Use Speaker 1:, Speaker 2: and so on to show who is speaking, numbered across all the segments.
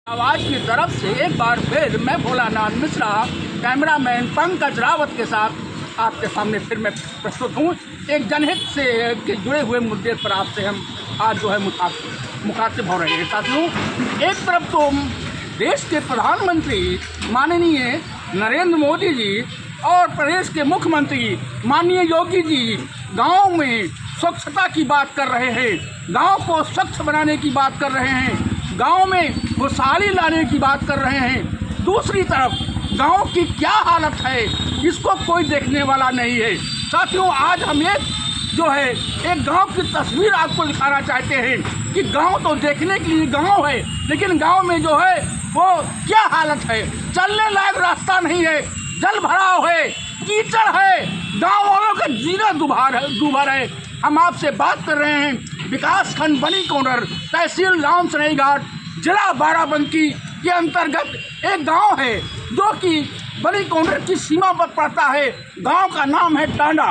Speaker 1: आवाज की तरफ से एक बार फिर मैं भोलानाथ मिश्रा कैमरामैन पंकज रावत के साथ आपके सामने फिर मैं प्रस्तुत हूँ। एक जनहित से के जुड़े हुए मुद्दे पर आपसे हम आज जो है मुखातिब हो रहे हैं। साथियों, एक तरफ तो देश के प्रधानमंत्री माननीय नरेंद्र मोदी जी और प्रदेश के मुख्यमंत्री माननीय योगी जी गाँव में स्वच्छता की बात कर रहे हैं, गाँव को स्वच्छ बनाने की बात कर रहे हैं, गांव में खुशहाली लाने की बात कर रहे हैं। दूसरी तरफ गांव की क्या हालत है इसको कोई देखने वाला नहीं है। साथियों, आज हम एक गांव की तस्वीर आपको दिखाना चाहते हैं कि गांव तो देखने के लिए गांव है, लेकिन गांव में जो है वो क्या हालत है। चलने लायक रास्ता नहीं है, जल भराव है, कीचड़ है, गाँव वालों का जीना दुभर है। हम आपसे बात कर रहे हैं विकास खंड बनी कोंडर, तहसील राम सरायघाट, जिला बाराबंकी के अंतर्गत एक गांव है जो कि बनी कोंडर की सीमा पर पड़ता है। गांव का नाम है टांडा,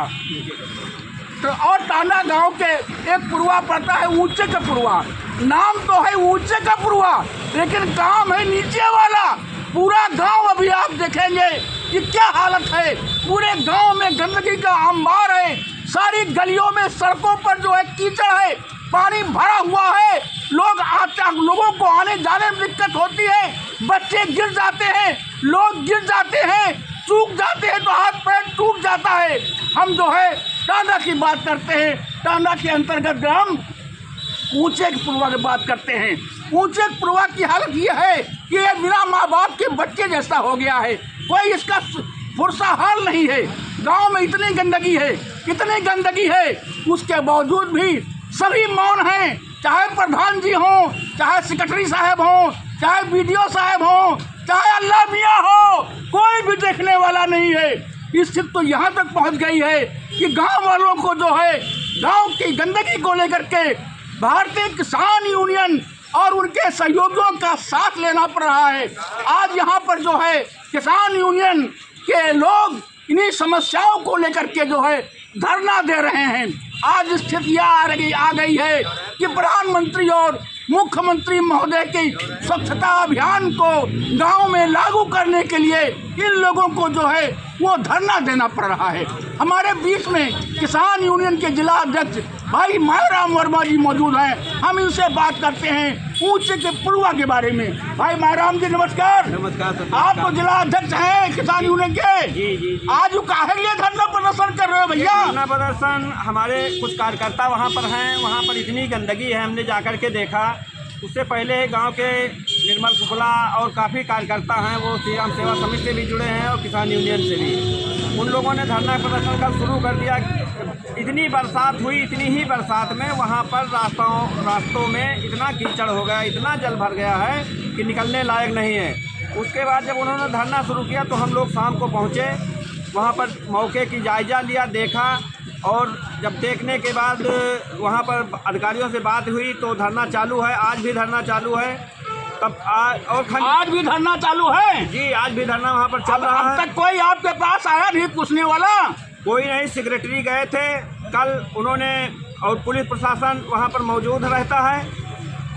Speaker 1: और टांडा गांव के एक पुरवा पड़ता है ऊंचे का पुरवा। नाम तो है ऊंचे का पुरवा, लेकिन काम है नीचे वाला। पूरा गांव अभी आप देखेंगे कि क्या हालत है। पूरे गांव में गंदगी का अंबार है, सारी गलियों में सड़कों पर जो है कीचड़ है, पानी भरा हुआ है। लोगों को आने जाने में दिक्कत होती है, बच्चे गिर जाते हैं, लोग गिर जाते हैं, चूक जाते हैं तो हाथ पैर टूट जाता है। हम जो है टांडा की बात करते हैं, टांडा के अंतर्गत ग्राम ऊंचे पुरवा की बात करते हैं। ऊंचे पुरवा की हालत ये है कि ये बिना माँ बाप के बच्चे जैसा हो गया है, कोई इसका फुर्सा हाल नहीं है। गांव में इतनी गंदगी है, उसके बावजूद भी सभी मौन हैं। चाहे प्रधान जी हों, चाहे सेक्रेटरी साहब हों, चाहे बीडीओ साहब हों, चाहे अल्लाह मियाँ हो, कोई भी देखने वाला नहीं है। स्थिति तो यहाँ तक पहुँच गई है कि गांव वालों को जो है गांव की गंदगी को लेकर के भारतीय किसान यूनियन और उनके सहयोगियों का साथ लेना पड़ रहा है। आज यहाँ पर जो है किसान यूनियन के लोग इन्हीं समस्याओं को लेकर के जो है धरना दे रहे हैं। आज स्थिति आ गई है कि प्रधानमंत्री और मुख्यमंत्री महोदय की स्वच्छता अभियान को गांव में लागू करने के लिए इन लोगों को जो है वो धरना देना पड़ रहा है। हमारे बीच में किसान यूनियन के जिला अध्यक्ष भाई मायाराम वर्मा जी मौजूद हैं। हम इनसे बात करते हैं ऊंचे के पुरवा के बारे में। भाई मायाराम जी नमस्कार।
Speaker 2: नमस्कार सर।
Speaker 1: आप तो जिला अध्यक्ष हैं किसान यूनियन के।
Speaker 2: जी।
Speaker 1: आज काहे लिए धरना प्रदर्शन कर रहे हो भैया?
Speaker 2: धरना प्रदर्शन हमारे कुछ कार्यकर्ता वहाँ पर हैं, वहाँ पर इतनी गंदगी है, हमने जाकर के देखा। उससे पहले गांव के निर्मल शुक्ला और काफ़ी कार्यकर्ता हैं, वो श्री राम सेवा समिति से भी जुड़े हैं और किसान यूनियन से भी। उन लोगों ने धरना प्रदर्शन कल शुरू कर दिया। इतनी बरसात हुई, इतनी ही बरसात में वहाँ पर रास्तों में इतना कीचड़ हो गया, इतना जल भर गया है कि निकलने लायक नहीं है। उसके बाद जब उन्होंने धरना शुरू किया तो हम लोग शाम को पहुँचे, वहाँ पर मौके की जायज़ा लिया, देखा, और जब देखने के बाद वहाँ पर अधिकारियों से बात हुई तो धरना चालू है। आज भी धरना चालू है।
Speaker 1: आज भी धरना चालू है?
Speaker 2: जी, आज भी धरना वहाँ पर चल रहा है।
Speaker 1: अब तक कोई आपके पास आया नहीं पूछने वाला?
Speaker 2: कोई नहीं। सेक्रेटरी गए थे कल, उन्होंने, और पुलिस प्रशासन वहाँ पर मौजूद रहता है,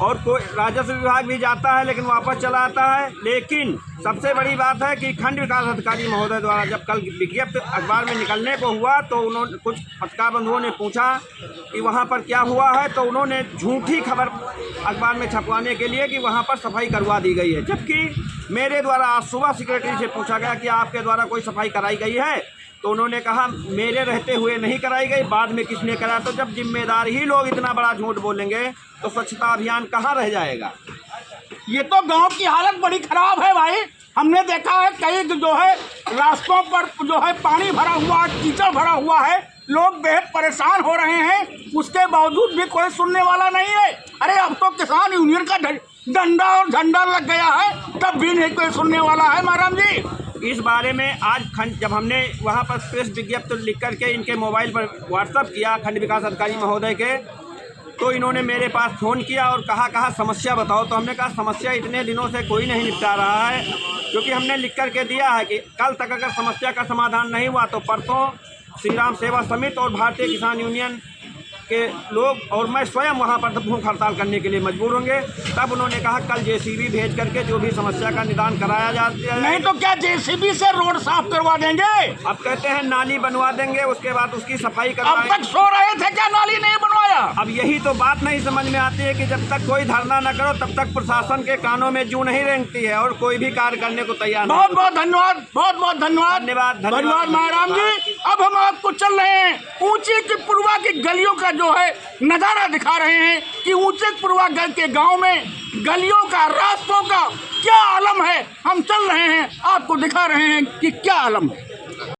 Speaker 2: और कोई राजस्व विभाग भी जाता है लेकिन वापस चला आता है। लेकिन सबसे बड़ी बात है कि खंड विकास अधिकारी महोदय द्वारा जब कल विज्ञप्ति अखबार में निकलने को हुआ तो उन्होंने, कुछ पत्रकार बंधुओं ने पूछा कि वहाँ पर क्या हुआ है, तो उन्होंने झूठी खबर अखबार में छपवाने के लिए कि वहाँ पर सफाई करवा दी गई है। जबकि मेरे द्वारा आज सुबह सेक्रेटरी से पूछा गया कि आपके द्वारा कोई सफाई कराई गई है, तो उन्होंने कहा मेरे रहते हुए नहीं कराई गई, बाद में किसने करा। तो जब जिम्मेदार ही लोग इतना बड़ा झूठ बोलेंगे तो स्वच्छता अभियान कहाँ रह जाएगा।
Speaker 1: ये तो गांव की हालत बड़ी खराब है भाई। हमने देखा है कई जो है रास्तों पर जो है पानी भरा हुआ, कीचड़ भरा हुआ है, लोग बेहद परेशान हो रहे हैं। उसके बावजूद भी कोई सुनने वाला नहीं है। अरे अब तो किसान यूनियन का डंडा और झंडा लग गया है, तब भी नहीं कोई सुनने वाला है। माराम जी,
Speaker 2: इस बारे में आज जब हमने वहाँ पर प्रेस विज्ञप्ति लिख करके इनके मोबाइल पर व्हाट्सअप किया खंड विकास अधिकारी महोदय के, तो इन्होंने मेरे पास फ़ोन किया और कहा समस्या बताओ। तो हमने कहा समस्या इतने दिनों से कोई नहीं निपटा रहा है, क्योंकि हमने लिख करके दिया है कि कल तक अगर समस्या का समाधान नहीं हुआ तो परसों श्री राम सेवा समिति और भारतीय किसान यूनियन के लोग और मैं स्वयं वहाँ पर भूख हड़ताल करने के लिए मजबूर होंगे। तब उन्होंने कहा कल जेसीबी भेज करके जो भी समस्या का निदान कराया जाता है।
Speaker 1: नहीं तो क्या जेसीबी से रोड साफ करवा देंगे?
Speaker 2: अब कहते हैं नाली बनवा देंगे, उसके बाद उसकी सफाई
Speaker 1: अब
Speaker 2: करवाएंगे।
Speaker 1: तक सो रहे थे क्या, नाली नहीं बनवाया?
Speaker 2: अब यही तो बात नहीं समझ में आती है कि जब तक कोई धरना न करो तब तक प्रशासन के कानों में जू नहीं रेंगती है और कोई भी कार्य करने को तैयार नहीं।
Speaker 1: बहुत बहुत धन्यवाद, बहुत बहुत धन्यवाद, धन्यवाद महाराम जी। अब हम आपको चल रहे हैं ऊंची की पूर्वा की गलियों का जो है नज़ारा दिखा रहे हैं कि ऊंचे पूर्वा के गांव में गलियों का, रास्तों का क्या आलम है। हम चल रहे हैं, आपको दिखा रहे हैं कि क्या आलम है।